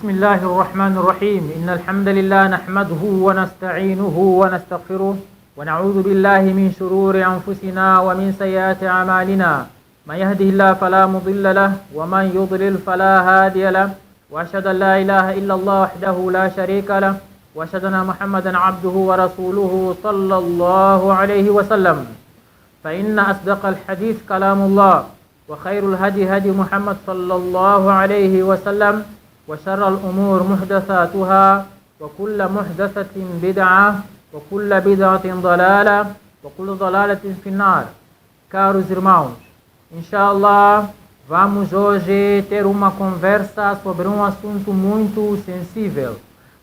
بسم الله الرحمن الرحيم إن الحمد لله نحمده ونستعينه ونستغفره ونعوذ بالله من شرور أنفسنا ومن سيئات أعمالنا من يهده الله فلا مضل له ومن يضلل فلا هادي له وأشهد أن لا إله إلا الله وحده لا شريك له وأشهد أن محمدا عبده ورسوله صلى الله عليه وسلم فإن أصدق الحديث كلام الله وخير الهدي هدي محمد صلى الله عليه وسلم وشر الأمور محدثاتها وكل محدثة بدعة وكل بدعة ضلالة وكل ضلالة في النار. Caros irmãos, inshallah, vamos hoje ter uma conversa sobre um assunto muito sensível.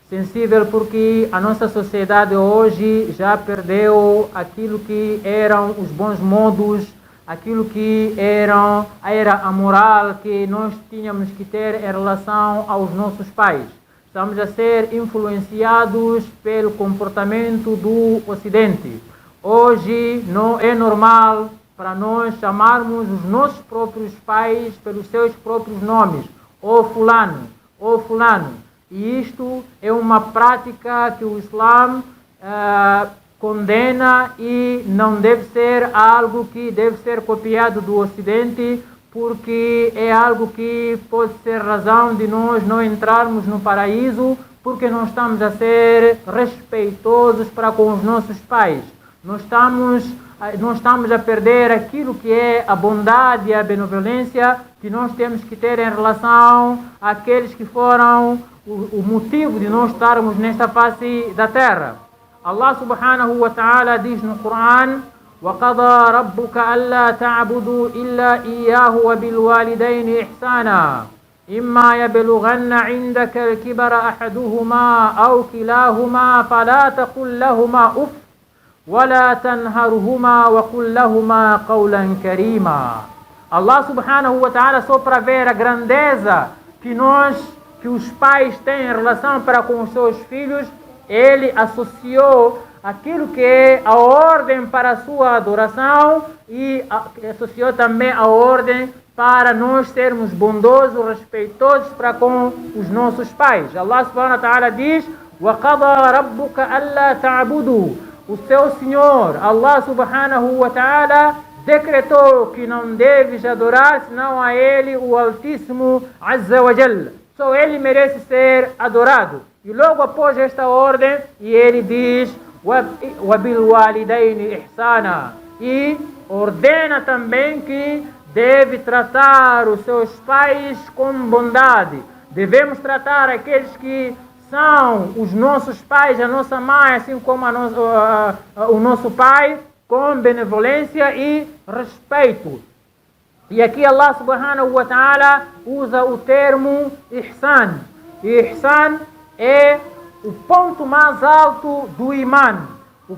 Sensível porque a nossa sociedade hoje já perdeu aquilo que eram os bons modos, aquilo que era a moral que nós tínhamos que ter em relação aos nossos pais. Estamos a ser influenciados pelo comportamento do Ocidente. Hoje não é normal para nós chamarmos os nossos próprios pais pelos seus próprios nomes, ou fulano, ou fulano. E isto é uma prática que o Islã condena e não deve ser algo que deve ser copiado do Ocidente, porque é algo que pode ser razão de nós não entrarmos no paraíso, porque não estamos a ser respeitosos para com os nossos pais. Não estamos a perder aquilo que é a bondade e a benevolência que nós temos que ter em relação àqueles que foram o motivo de nós estarmos nesta face da terra. Allah subhanahu wa ta'ala diz no Coran: وَقَضَى رَبُّكَ أَلَّا تَعْبُدُوا إِلَّا إِيَّاهُ وَبِالْوَالِدَيْنِ إِحْسَانًا إِمَّا يَبْلُغَنَّ عِندَكَ الْكِبَرَ أَحَدُهُمَا أَوْ كِلَاهُمَا فَلَا تَقُل لَّهُمَا أُفٍّ وَلَا تَنْهَرْهُمَا وَقُل لَّهُمَا قَوْلًا كَرِيمًا. Allah subhanahu wa ta'ala, só para ver a grandeza que os pais têm em relação para com os seus filhos, ele associou aquilo que é a ordem para a sua adoração e associou também a ordem para nós sermos bondosos, respeitosos para com os nossos pais. Allah subhanahu wa ta'ala diz: وَقَضَى رَبُّكَ أَلَّا تَعْبُدُوا. O seu Senhor, Allah subhanahu wa ta'ala, decretou que não deves adorar senão a Ele, o Altíssimo Azza wa Jalla. Só Ele merece ser adorado. E logo após esta ordem, e ele diz: وَبِالْوَالِدَيْنِ إِحْسَانًا. E ordena também que deve tratar os seus pais com bondade. Devemos tratar aqueles que são os nossos pais, a nossa mãe, assim como o nosso pai, com benevolência e respeito. E aqui Allah subhanahu wa ta'ala usa o termo ihsan. E ihsan é o ponto mais alto do iman, o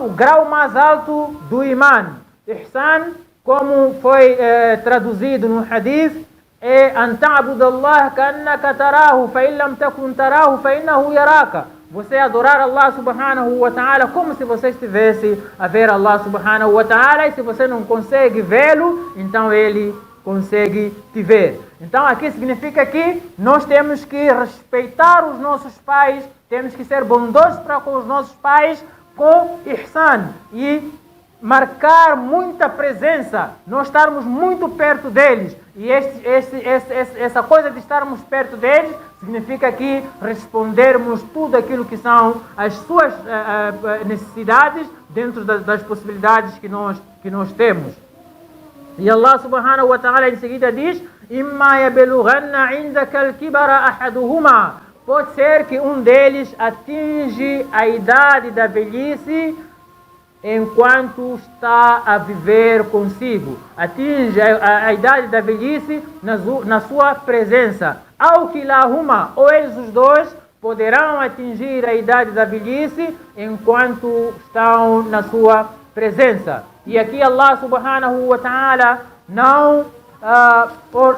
grau mais alto do iman. Ihsan, como foi traduzido no hadith, é an ta'budu Allah ka'annaka tarahu fa in lam takun tarahu fa innahu yaraka. Você adorar Allah subhanahu wa ta'ala como se você estivesse a ver Allah subhanahu wa ta'ala, e se você não consegue vê-lo, então ele consegue te ver. Então aqui significa que nós temos que respeitar os nossos pais, temos que ser bondosos para com os nossos pais com ihsan e marcar muita presença, nós estarmos muito perto deles. E essa coisa de estarmos perto deles significa que respondermos tudo aquilo que são as suas necessidades dentro das possibilidades que nós temos. E Allah subhanahu wa ta'ala em seguida diz: إِمَّا يَبْلُغَنَّ عِنْدَكَ الْكِبَرَ أَحَدُهُمَا. Pode ser que um deles atinge a idade da velhice enquanto está a viver consigo. Atinge a idade da velhice na sua presença. Ao kilahuma, ou eles os dois poderão atingir a idade da velhice enquanto estão na sua presença. E aqui Allah subhanahu wa ta'ala não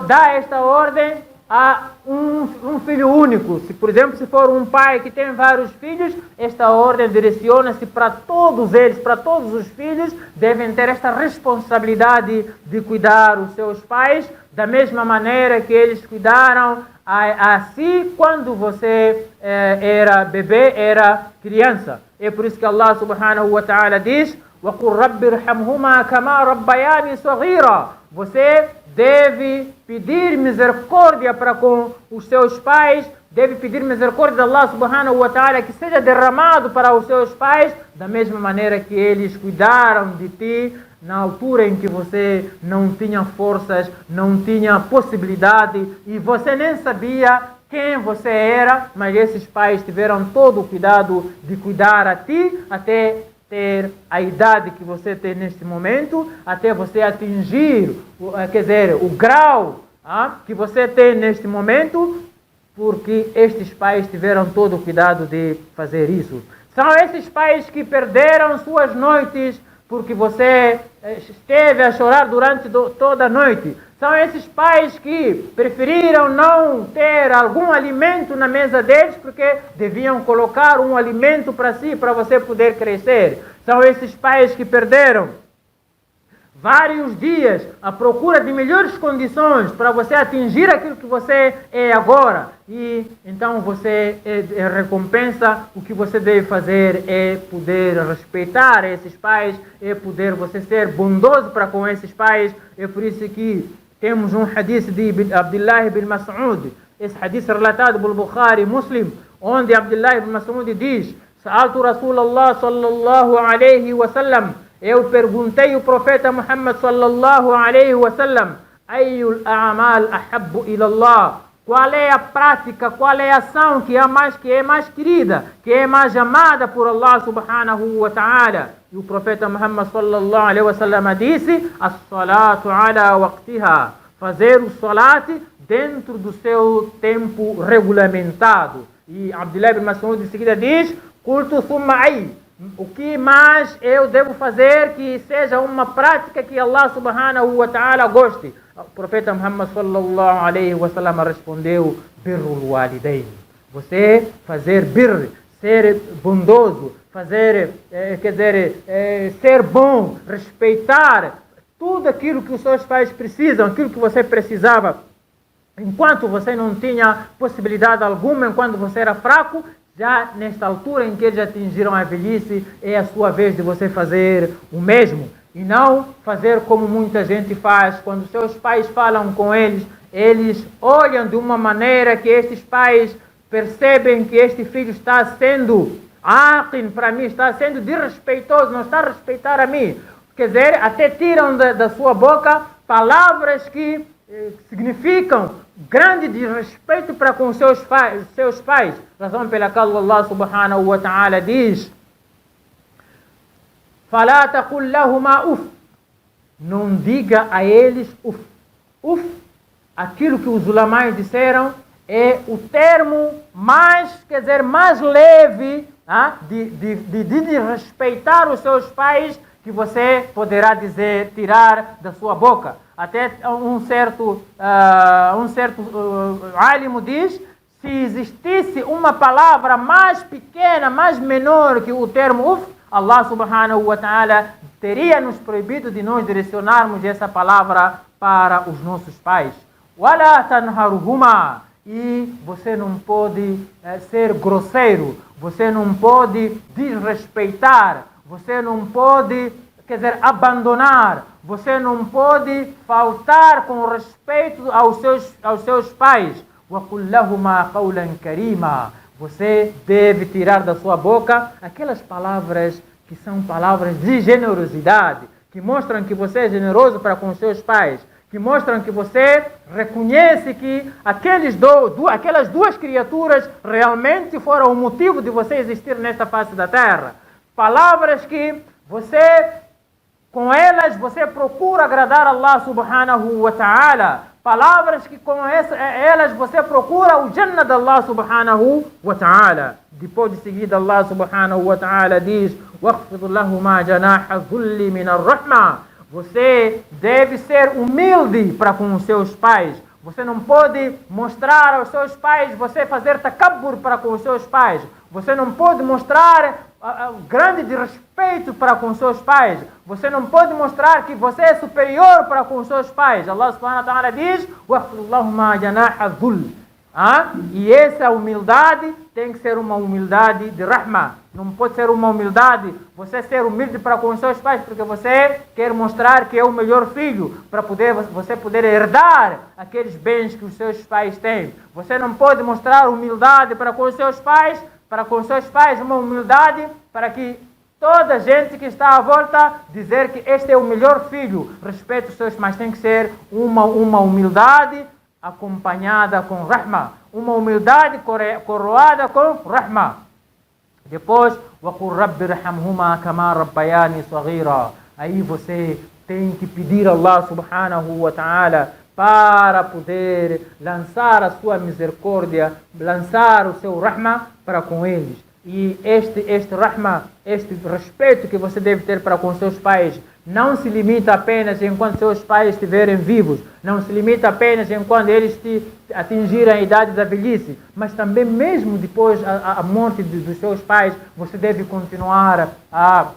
dá esta ordem a um filho único. Se, por exemplo, se for um pai que tem vários filhos, esta ordem direciona-se para todos eles, para todos os filhos, devem ter esta responsabilidade de cuidar os seus pais, da mesma maneira que eles cuidaram assim quando você era bebê, era criança. É por isso que Allah subhanahu wa ta'ala diz: وَقُلْ رَبِّ ارْحَمْهُمَا كَمَا رَبَّيَانِي صَغِيرًا. Você deve pedir misericórdia para com os seus pais, deve pedir misericórdia de Allah subhanahu wa ta'ala que seja derramado para os seus pais, da mesma maneira que eles cuidaram de ti na altura em que você não tinha forças, não tinha possibilidade e você nem sabia quem você era, mas esses pais tiveram todo o cuidado de cuidar a ti até ter a idade que você tem neste momento, até você atingir, o grau que você tem neste momento, porque estes pais tiveram todo o cuidado de fazer isso. São esses pais que perderam suas noites porque você esteve a chorar durante toda a noite. São esses pais que preferiram não ter algum alimento na mesa deles porque deviam colocar um alimento para si, para você poder crescer. São esses pais que perderam vários dias à procura de melhores condições para você atingir aquilo que você é agora. E então você recompensa, o que você deve fazer é poder respeitar esses pais, é poder você ser bondoso para com esses pais. É por isso que temos um hadith de Abdullah ibn Mas'ud, esse hadith relatado pelo Bukhari e Muslim, onde Abdullah ibn Mas'ud diz: Sa'altu Rasulullah sallallahu alaihi wasallam, eu perguntei o profeta Muhammad sallallahu alaihi wasallam, Ayyul a'mal ahabbu ila Allah, qual é a prática, qual é a ação que é mais querida, que é mais amada por Allah subhanahu wa ta'ala? E o profeta Muhammad sallallahu alaihi wasallam disse: as-salatu ala waqtiha, fazer o salat dentro do seu tempo regulamentado. E Abdullah ibn Mas'ud em seguida diz: Qultu thumma ay, o que mais eu devo fazer que seja uma prática que Allah subhanahu wa ta'ala goste? O profeta Muhammad sallallahu alaihi wasallam respondeu: birrul walidain. Você fazer birr, ser bondoso, fazer, ser bom, respeitar tudo aquilo que os seus pais precisam, aquilo que você precisava, enquanto você não tinha possibilidade alguma, enquanto você era fraco. Já nesta altura em que eles atingiram a velhice, é a sua vez de você fazer o mesmo. E não fazer como muita gente faz, quando seus pais falam com eles, eles olham de uma maneira que estes pais percebem que este filho está sendo aqin para mim, está sendo desrespeitoso, não está a respeitar a mim. Quer dizer, até tiram da sua boca palavras que significam grande desrespeito para com seus pais. Razão pela qual Allah subhanahu wa ta'ala diz: فَلَا تَقُلْ لَهُمَا uff. Não diga a eles uff. Uff, aquilo que os ulamais disseram, é o termo mais leve de desrespeitar os seus pais que você poderá tirar da sua boca. Até um certo álimo diz: se existisse uma palavra mais pequena, mais menor que o termo uff, Allah subhanahu wa ta'ala teria nos proibido de nós direcionarmos essa palavra para os nossos pais. وَلَا تَنْهَرُهُمَا. E você não pode ser grosseiro, você não pode desrespeitar, você não pode, abandonar, você não pode faltar com respeito aos seus pais. وَقُلْ لَهُمَا قَوْلًا كَرِيمًا. Você deve tirar da sua boca aquelas palavras que são palavras de generosidade, que mostram que você é generoso para com seus pais, que mostram que você reconhece que aquelas duas criaturas realmente foram o motivo de você existir nesta face da terra. Palavras que com elas você procura agradar Allah subhanahu wa ta'ala. Palavras que com elas você procura o Jannah de Allah subhanahu wa ta'ala. Depois de seguida Allah subhanahu wa ta'ala diz: وَاخْفِضْ لَهُمَا جَنَاحَ الذُّلِّ مِنَ الرَّحْمَةِ. Você deve ser humilde para com os seus pais. Você não pode mostrar aos seus pais, você fazer takabbur para com os seus pais. Você não pode mostrar grande desrespeito para com seus pais. Você não pode mostrar que você é superior para com seus pais. Allah subhanahu wa ta'ala diz: وَاخْفِضْ لَهُمَا جَنَاحَ الذُّلِّ. E essa humildade tem que ser uma humildade de rahma. Não pode ser uma humildade, você ser humilde para com seus pais, porque você quer mostrar que é o melhor filho, para você poder herdar aqueles bens que os seus pais têm. Você não pode mostrar humildade para com seus pais, uma humildade para que toda a gente que está à volta dizer que este é o melhor filho. Respeite os seus, mas tem que ser uma humildade acompanhada com rahma. Uma humildade coroada com rahma. Depois, وَقُلْ رَبِّ ارْحَمْهُمَا كَمَا رَبَّيَانِي صَغِيرًا. Aí você tem que pedir a Allah subhanahu wa ta'ala para poder lançar a sua misericórdia, lançar o seu rahma para com eles. E este rahma, este respeito que você deve ter para com seus pais, não se limita apenas enquanto seus pais estiverem vivos, não se limita apenas enquanto eles atingirem a idade da velhice, mas também mesmo depois a morte dos seus pais, você deve continuar a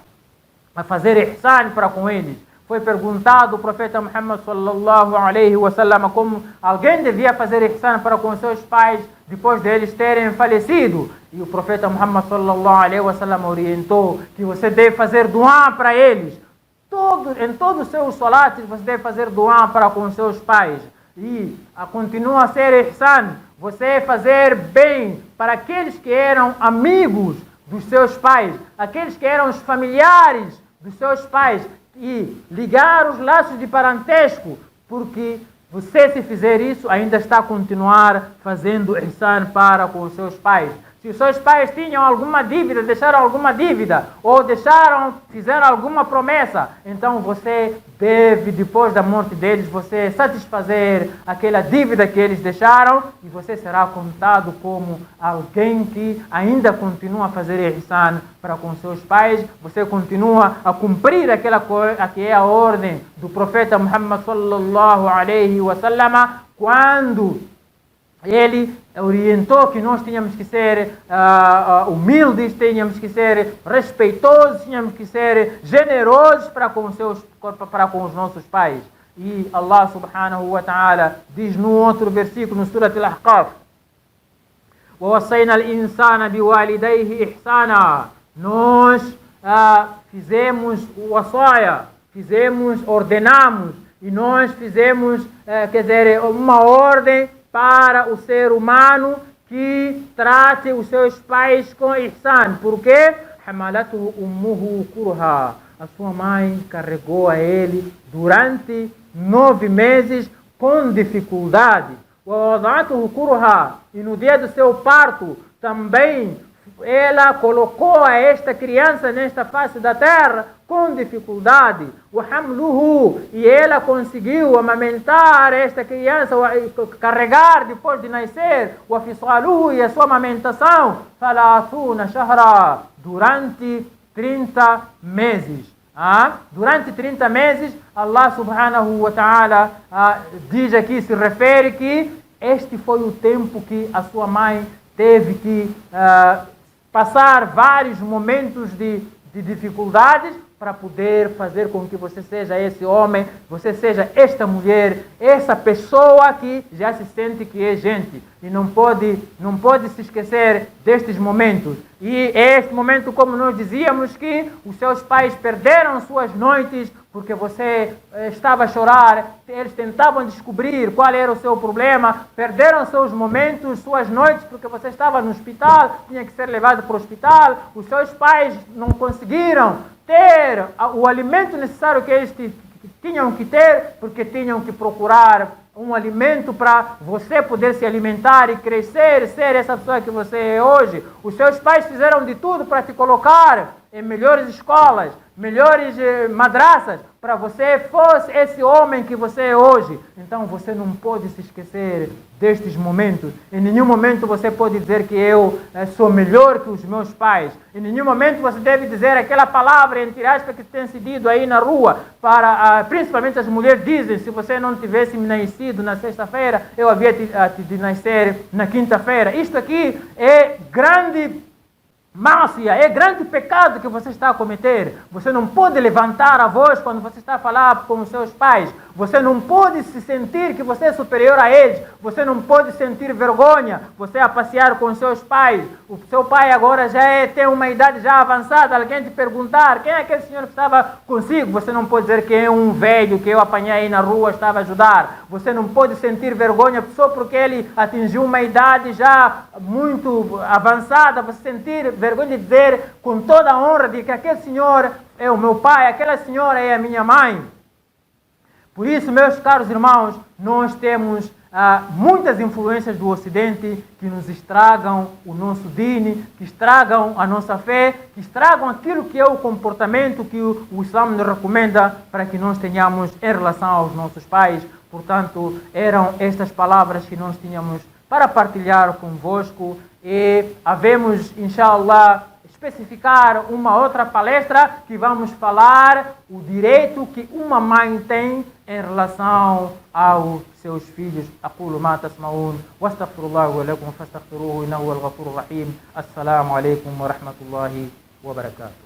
fazer ihsan para com eles. Foi perguntado ao profeta Muhammad sallallahu alaihi wasallam como alguém devia fazer ihsan para com seus pais depois deles terem falecido. E o profeta Muhammad sallallahu alaihi wasallam orientou que você deve fazer dua para eles. Em todos os seus salates você deve fazer dua para com seus pais. E continua a ser ihsan, você fazer bem para aqueles que eram amigos dos seus pais, aqueles que eram os familiares dos seus pais, e ligar os laços de parentesco, porque você, se fizer isso, ainda está a continuar fazendo ihsan para com os seus pais. Se os seus pais tinham alguma dívida, deixaram alguma dívida, ou fizeram alguma promessa, então você deve, depois da morte deles, você satisfazer aquela dívida que eles deixaram, e você será contado como alguém que ainda continua a fazer ihsan para com seus pais. Você continua a cumprir aquela que é a ordem do profeta Muhammad sallallahu alaihi wasallam, quando ele orientou que nós tínhamos que ser humildes, tínhamos que ser respeitosos, tínhamos que ser generosos para com os nossos pais. E Allah subhanahu wa ta'ala diz no outro versículo, no Surat Al-Ahqaf: وَوَصَّيْنَا الْإِنسَانَ بِوَالِدَيْهِ إِحْسَانًا. Nós fizemos o wasaya, ordenamos, e nós fizemos, uma ordem para o ser humano que trate os seus pais com ihsan. Por quê? حَمَلَتْهُ أُمُّهُ كُرْهًا. A sua mãe carregou a ele durante 9 meses com dificuldade. وَوَضَعَتْهُ كُرْهًا. E no dia do seu parto também ela colocou a esta criança nesta face da terra com dificuldade. وَحَمْلُهُ. E ela conseguiu amamentar esta criança, carregar depois de nascer. وَفِصَالُهُ. E a sua amamentação 30 شهرًا. Durante 30 meses. Durante 30 meses, Allah subhanahu wa ta'ala diz aqui, se refere que este foi o tempo que a sua mãe teve que passar vários momentos de dificuldades para poder fazer com que você seja esse homem, você seja esta mulher, essa pessoa que já se sente que é gente. E não pode se esquecer destes momentos. E é este momento, como nós dizíamos, que os seus pais perderam suas noites porque você estava a chorar, eles tentavam descobrir qual era o seu problema, perderam seus momentos, suas noites, porque você estava no hospital, tinha que ser levado para o hospital, os seus pais não conseguiram ter o alimento necessário que eles tinham que ter, porque tinham que procurar um alimento para você poder se alimentar e crescer, ser essa pessoa que você é hoje. Os seus pais fizeram de tudo para te colocar em melhores escolas, melhores madraças, para você fosse esse homem que você é hoje. Então você não pode se esquecer destes momentos. Em nenhum momento você pode dizer que eu sou melhor que os meus pais. Em nenhum momento você deve dizer aquela palavra, entre aspas, que tem se dito aí na rua, principalmente as mulheres dizem: se você não tivesse nascido na sexta-feira, eu havia de nascer na quinta-feira. Isto aqui é grande mácia, é grande pecado que você está a cometer. Você não pode levantar a voz quando você está a falar com os seus pais. Você não pode se sentir que você é superior a eles. Você não pode sentir vergonha. Você a passear com os seus pais. O seu pai agora tem uma idade já avançada. Alguém te perguntar quem é aquele senhor que estava consigo. Você não pode dizer que é um velho que eu apanhei aí na rua, estava a ajudar. Você não pode sentir vergonha só porque ele atingiu uma idade já muito avançada. Você sentir vergonha de dizer com toda a honra de que aquele senhor é o meu pai, aquela senhora é a minha mãe. Por isso, meus caros irmãos, nós temos muitas influências do Ocidente que nos estragam o nosso dini, que estragam a nossa fé, que estragam aquilo que é o comportamento que o Islã nos recomenda para que nós tenhamos em relação aos nossos pais. Portanto, eram estas palavras que nós tínhamos para partilhar convosco e havemos, inshallah, especificar uma outra palestra que vamos falar o direito que uma mãe tem em relação aos seus filhos. أقول ما تسمعون واستغفر الله ولكم فاستغفروه إنه هو الغفور الرحيم. السلام عليكم ورحمة الله وبركاته.